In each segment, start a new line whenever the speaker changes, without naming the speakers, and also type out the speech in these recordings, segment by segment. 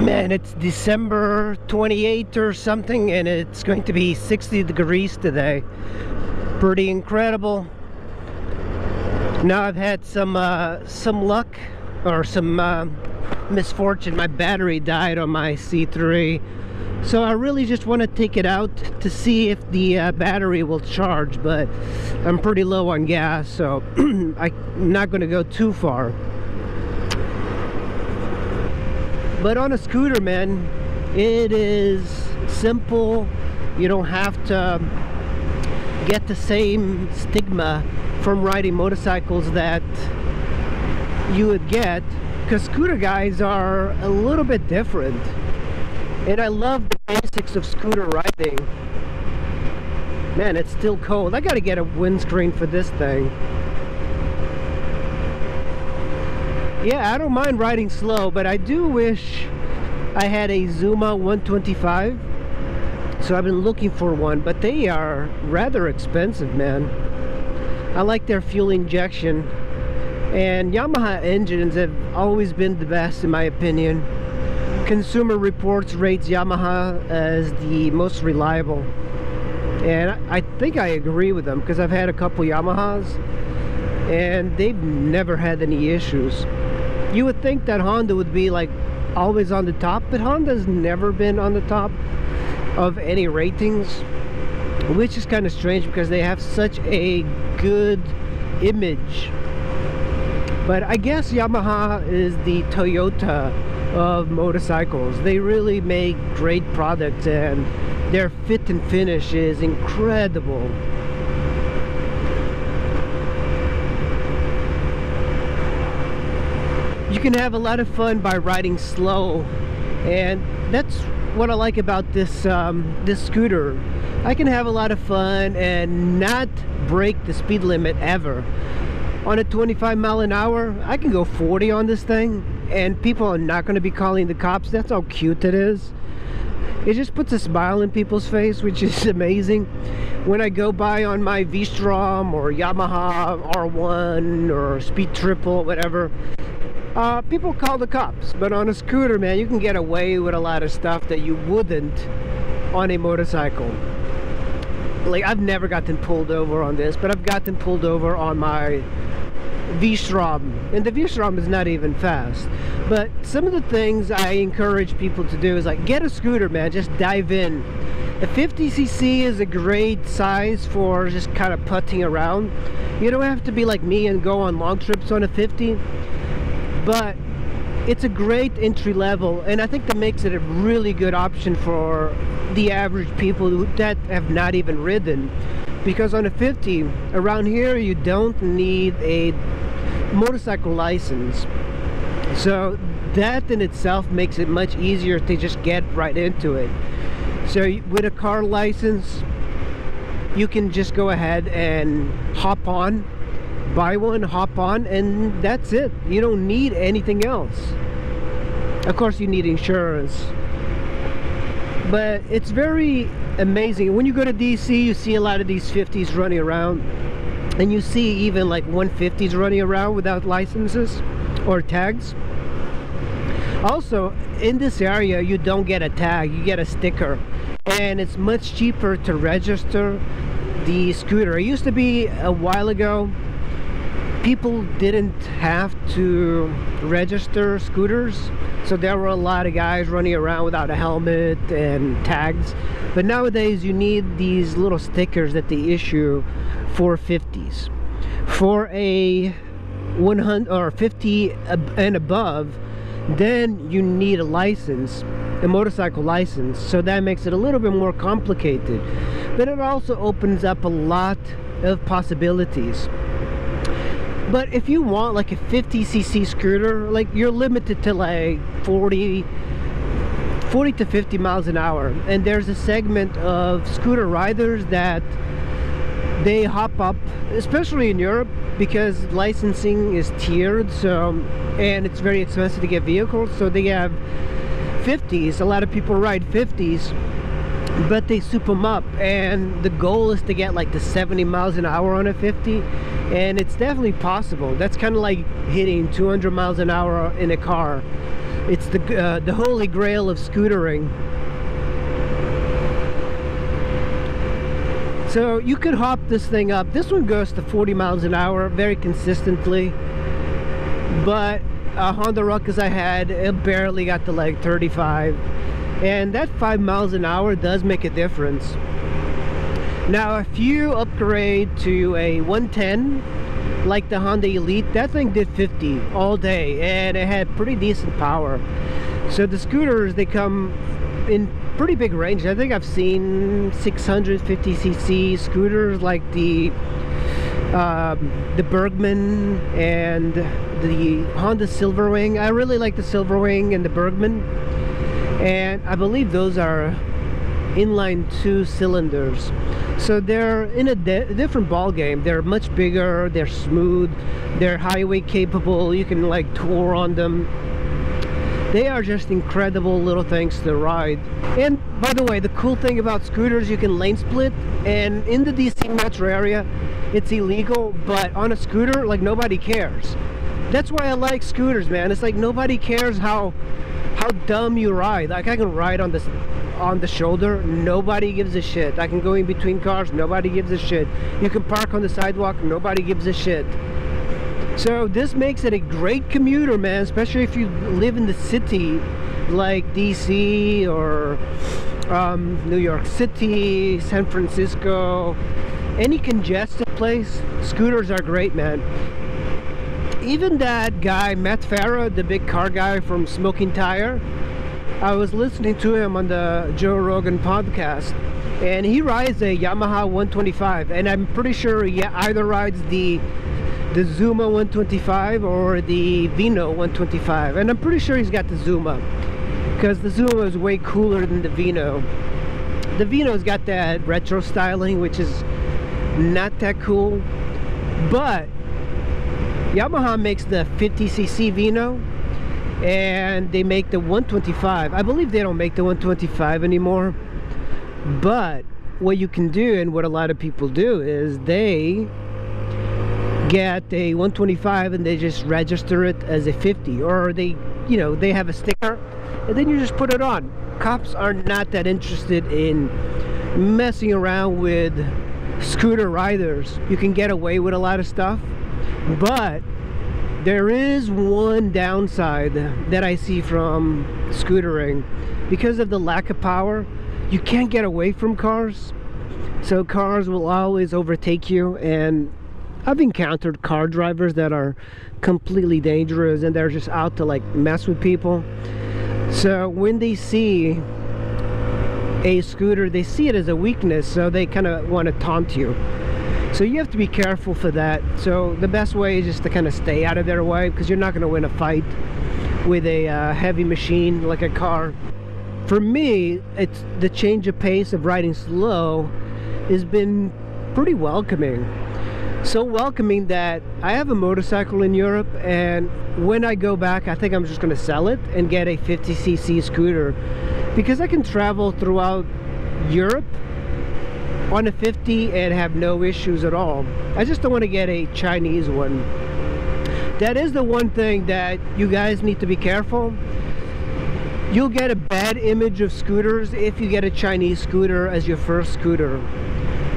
Man, it's December 28th or something, and it's going to be 60 degrees today. Pretty incredible. Now I've had some luck, or some misfortune. My battery died on my C3, so I really just want to take it out to see if the battery will charge, but I'm pretty low on gas, so I'm not going to go too far. But on a scooter, man, it is simple. You don't have to get the same stigma from riding motorcycles that you would get, because scooter guys are a little bit different. And I love the basics of scooter riding. Man, it's still cold. I gotta get a windscreen for this thing. Yeah, I don't mind riding slow, but I do wish I had a Zuma 125. So I've been looking for one, but they are rather expensive, man. I like their fuel injection, and Yamaha engines have always been the best in my opinion. Consumer Reports rates Yamaha as the most reliable, and I think I agree with them, because I've had a couple Yamahas and they've never had any issues. You would think that Honda would be like always on the top, but Honda's never been on the top of any ratings, which is kind of strange because they have such a good image. But I guess Yamaha is the Toyota of motorcycles. They really make great products, and their fit and finish is incredible. You can have a lot of fun by riding slow, and that's what I like about this this scooter. I can have a lot of fun and not break the speed limit ever. On a 25 mile an hour, I can go 40 on this thing, and people are not going to be calling the cops. That's how cute it is. It just puts a smile in people's face, which is amazing. When I go by on my V-Strom or Yamaha R1 or Speed Triple, whatever, people call the cops. But on a scooter, man, you can get away with a lot of stuff that you wouldn't on a motorcycle. Like, I've never gotten pulled over on this, but I've gotten pulled over on my V-Strom, and the V-Strom is not even fast. But some of the things I encourage people to do is like, get a scooter, man, just dive in. A 50cc is a great size for just kind of putting around. You don't have to be like me and go on long trips on a 50, but it's a great entry level, and I think that makes it a really good option for the average people that have not even ridden. Because on a 50 around here, you don't need a motorcycle license, so that in itself makes it much easier to just get right into it. So with a car license, you can just go ahead and hop on, buy one, hop on, and that's it. You don't need anything else. Of course you need insurance, but it's very amazing. When you go to DC, you see a lot of these 50s running around, and you see even like 150s running around without licenses or tags. Also, in this area, you don't get a tag, you get a sticker, and it's much cheaper to register the scooter. It used to be a while ago, people didn't have to register scooters, so there were a lot of guys running around without a helmet and tags. But nowadays you need these little stickers that they issue for 50s. For a 100 or 50 and above, then you need a license, a motorcycle license, so that makes it a little bit more complicated. But it also opens up a lot of possibilities. But if you want like a 50cc scooter, like, you're limited to like 40 to 50 miles an hour, and there's a segment of scooter riders that they hop up, especially in Europe, because licensing is tiered, so, and it's very expensive to get vehicles, so they have 50s. A lot of people ride 50s, but they soup them up, and the goal is to get like the 70 miles an hour on a 50, and it's definitely possible. That's kind of like hitting 200 miles an hour in a car. It's the holy grail of scootering. So you could hop this thing up. This one goes to 40 miles an hour very consistently, but a Honda Ruckus I had, it barely got to like 35, and that 5 miles an hour does make a difference. Now if you upgrade to a 110 like the Honda Elite, that thing did 50 all day, and it had pretty decent power. So the scooters, they come in pretty big range. I think I've seen 650cc scooters like the Bergman and the Honda Silverwing. I really like the Silverwing and the Bergman, and I believe those are inline 2 cylinders. So they're in a different ball game. They're much bigger, they're smooth, they're highway capable, you can like tour on them. They are just incredible little things to ride. And by the way, the cool thing about scooters, you can lane split, and in the DC metro area it's illegal, but on a scooter, like, nobody cares. That's why I like scooters, man. It's like nobody cares how dumb you ride. Like, I can ride on the shoulder, nobody gives a shit. I can go in between cars, nobody gives a shit. You can park on the sidewalk, nobody gives a shit. So this makes it a great commuter, man, especially if you live in the city like DC or New York City, San Francisco, any congested place. Scooters are great, man. Even that guy Matt Farah, the big car guy from Smoking Tire, I was listening to him on the Joe Rogan podcast, and he rides a Yamaha 125, and I'm pretty sure he either rides the Zuma 125 or the Vino 125, and I'm pretty sure he's got the Zuma, because the Zuma is way cooler than the Vino. The Vino's got that retro styling, which is not that cool, but Yamaha makes the 50cc Vino, and they make the 125. I believe they don't make the 125 anymore, but what you can do, and what a lot of people do, is they get a 125 and they just register it as a 50, or they, you know, they have a sticker and then you just put it on. Cops are not that interested in messing around with scooter riders. You can get away with a lot of stuff, but there is one downside that I see from scootering. Because of the lack of power, you can't get away from cars, so cars will always overtake you. And I've encountered car drivers that are completely dangerous, and they're just out to like mess with people. So when they see a scooter, they see it as a weakness, so they kind of want to taunt you. So you have to be careful for that. So the best way is just to kind of stay out of their way, because you're not going to win a fight with a heavy machine like a car. For me, it's the change of pace of riding slow has been pretty welcoming. So welcoming that I have a motorcycle in Europe, and when I go back, I think I'm just going to sell it and get a 50cc scooter, because I can travel throughout Europe on a 50 and have no issues at all. I just don't want to get a Chinese one. That is the one thing that you guys need to be careful. You'll get a bad image of scooters if you get a Chinese scooter as your first scooter,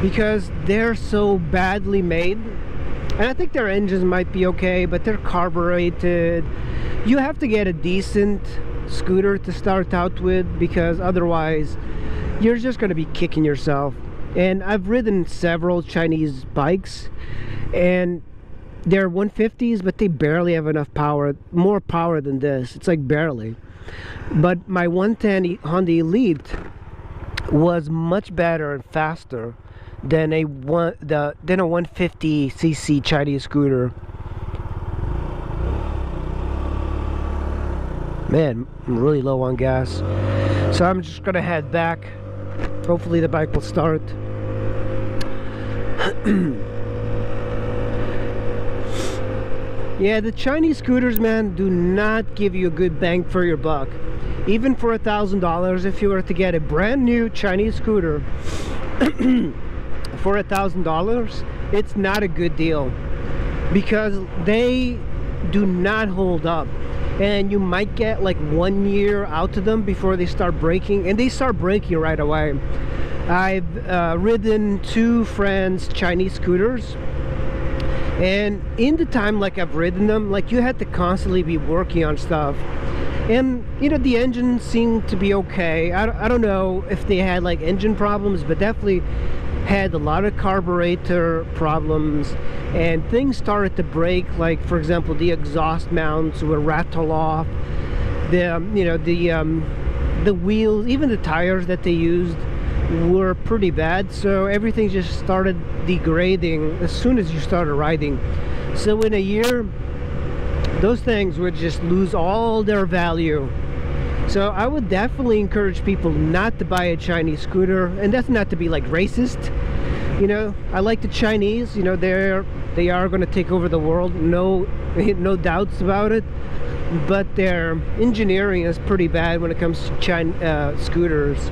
because they're so badly made. And I think their engines might be okay, but they're carbureted. You have to get a decent scooter to start out with, because otherwise you're just going to be kicking yourself. And I've ridden several Chinese bikes, and they're 150s, but they barely have enough power, more power than this. It's like barely. But my 110 Honda Elite was much better and faster than a 150cc Chinese scooter. Man, I'm really low on gas, so I'm just gonna head back. Hopefully the bike will start. Yeah, the Chinese scooters, man, do not give you a good bang for your buck. Even for $1,000, if you were to get a brand new Chinese scooter for $1,000, it's not a good deal, because they do not hold up. and you might get like 1 year out of them before they start breaking, and they start breaking right away. I've ridden 2 friends' Chinese scooters, and in the time like I've ridden them, like you had to constantly be working on stuff, and you know, the engine seemed to be okay. I don't know if they had like engine problems, but definitely had a lot of carburetor problems, and things started to break. Like for example, the exhaust mounts would rattle off, the you know, the wheels, even the tires that they used were pretty bad, so everything just started degrading as soon as you started riding. So in a year, those things would just lose all their value. So I would definitely encourage people not to buy a Chinese scooter, and that's not to be like racist. You know, I like the Chinese, you know, they are going to take over the world, no doubts about it, but their engineering is pretty bad when it comes to scooters.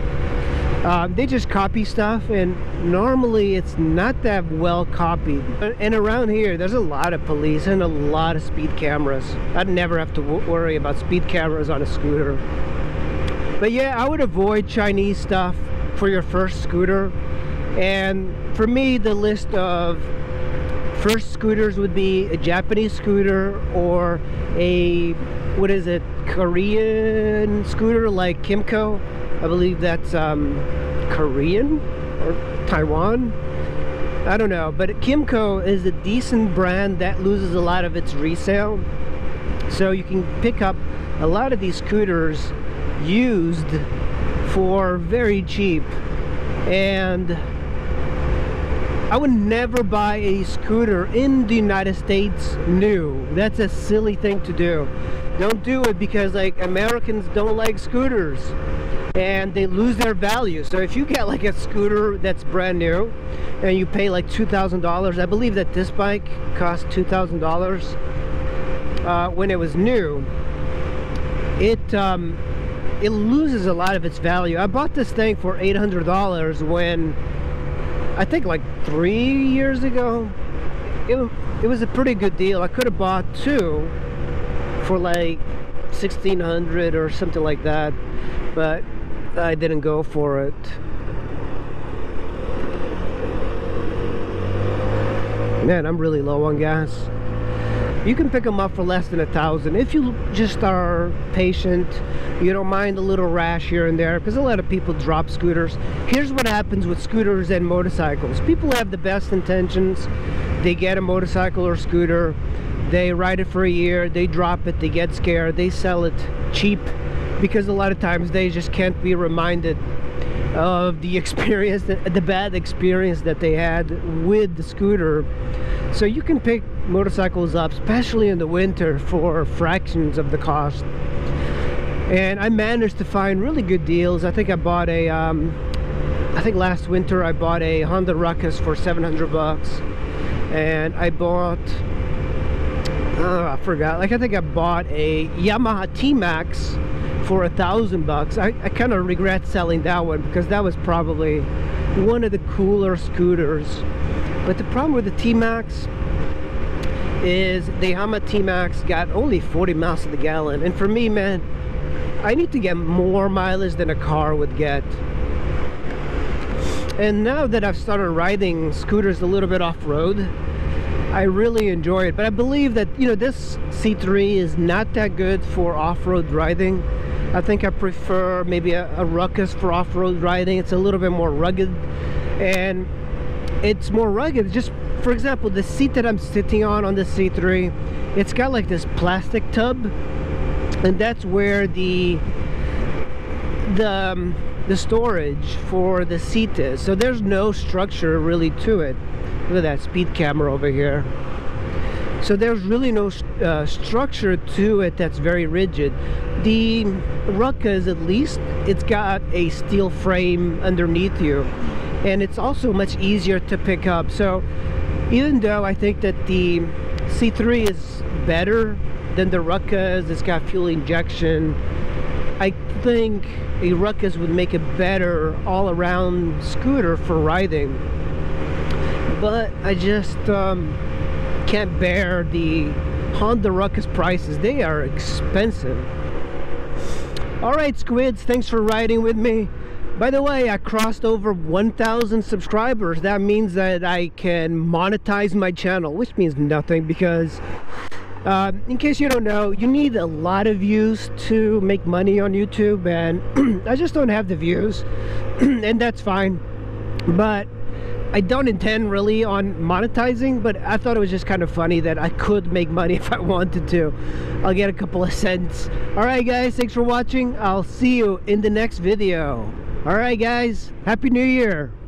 They just copy stuff, and normally it's not that well copied. And around here there's a lot of police and a lot of speed cameras. I'd never have to worry about speed cameras on a scooter. But yeah, I would avoid Chinese stuff for your first scooter. And for me, the list of first scooters would be a Japanese scooter, or a, what is it, Korean scooter like Kimco. I believe that's Korean or Taiwan, I don't know, but Kimco is a decent brand that loses a lot of its resale, so you can pick up a lot of these scooters used for very cheap. And I would never buy a scooter in the United States new. That's a silly thing to do. Don't do it, because like Americans don't like scooters and they lose their value. So if you get like a scooter that's brand new and you pay like $2,000, I believe that this bike cost $2,000 when it was new, it loses a lot of its value. I bought this thing for $800 when, I think like 3 years ago. It was a pretty good deal. I could have bought 2 for like $1,600 or something like that, but I didn't go for it. Man, I'm really low on gas. You can pick them up for less than $1,000 if you just are patient. You don't mind a little rash here and there, because a lot of people drop scooters. Here's what happens with scooters and motorcycles. People have the best intentions. They get a motorcycle or scooter, they ride it for a year, they drop it, they get scared, they sell it cheap, because a lot of times they just can't be reminded of the experience, the bad experience that they had with the scooter. So you can pick motorcycles up, especially in the winter, for fractions of the cost. And I managed to find really good deals. I think I bought a I think last winter I bought a Honda Ruckus for $700, and I bought I forgot, like I think I bought a Yamaha T-Max for $1,000. I kind of regret selling that one, because that was probably one of the cooler scooters. But the problem with the T-Max is the Yamaha T-Max got only 40 miles to the gallon, and for me, man, I need to get more mileage than a car would get. And now that I've started riding scooters a little bit off-road, I really enjoy it. But I believe that, you know, this C3 is not that good for off-road riding. I think I prefer maybe a Ruckus for off-road riding. It's a little bit more rugged, and it's more rugged. Just for example, the seat that I'm sitting on the C3, it's got like this plastic tub, and that's where the storage for the seat is. So there's no structure really to it. Look at that speed camera over here. So there's really no structure to it that's very rigid. The Ruckus, at least, it's got a steel frame underneath you, and it's also much easier to pick up. So even though I think that the C3 is better than the Ruckus, it's got fuel injection, I think a Ruckus would make a better all-around scooter for riding. But I just can't bear the Honda Ruckus prices. They are expensive. Alright, squids, thanks for riding with me. By the way, I crossed over 1,000 subscribers. That means that I can monetize my channel, which means nothing because in case you don't know, you need a lot of views to make money on YouTube, and I just don't have the views and that's fine. But I don't intend really on monetizing, but I thought it was just kind of funny that I could make money if I wanted to. I'll get a couple of cents. Alright guys, thanks for watching. I'll see you in the next video. Alright guys, Happy New Year.